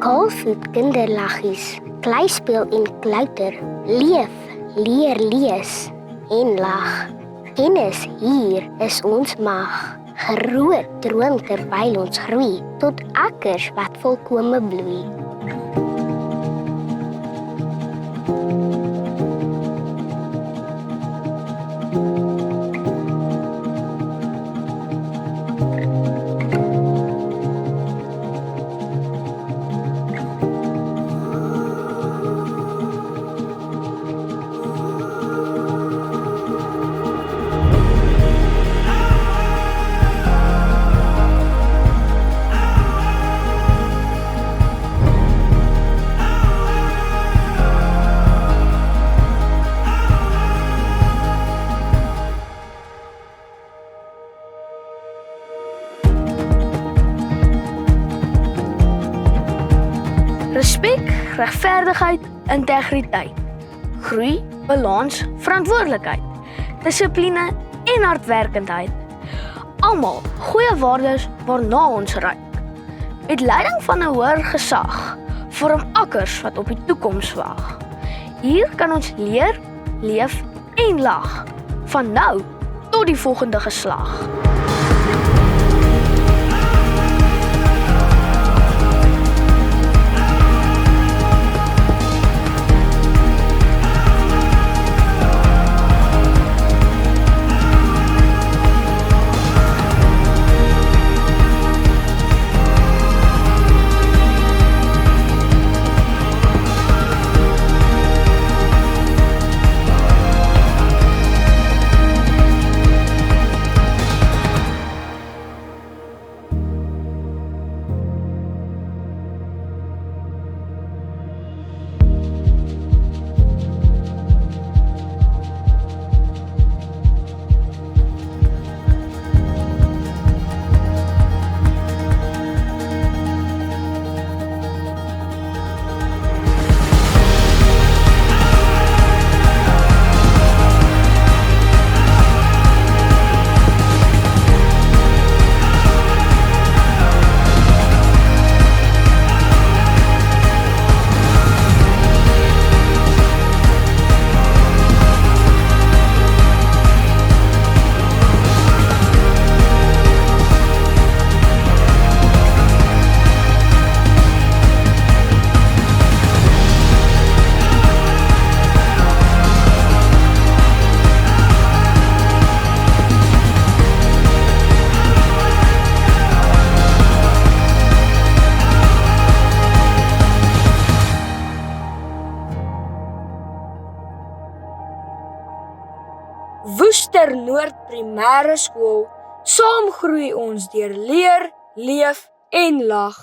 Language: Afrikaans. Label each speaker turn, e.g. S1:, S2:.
S1: Kaalvoet kinderlaggies, kleispeel en klouter, leef, leer lees en lag. Kennis hier is ons mag, groot droom terwyl ons groei, tot akkers wat volkome bloei.
S2: Respek, regverdigheid, integriteit. Groei, balans, verantwoordelikheid, dissipline en hardwerkendheid. Almal goeie waardes waarna ons reik. Met leiding van 'n hoër gesag vorm akkers wat op die toekoms wag. Hier kan ons leer, leef en lag, van nou tot die volgende geslag.
S3: Woester Noord Primêre Skool, saam groei ons deur leer, leef en lag.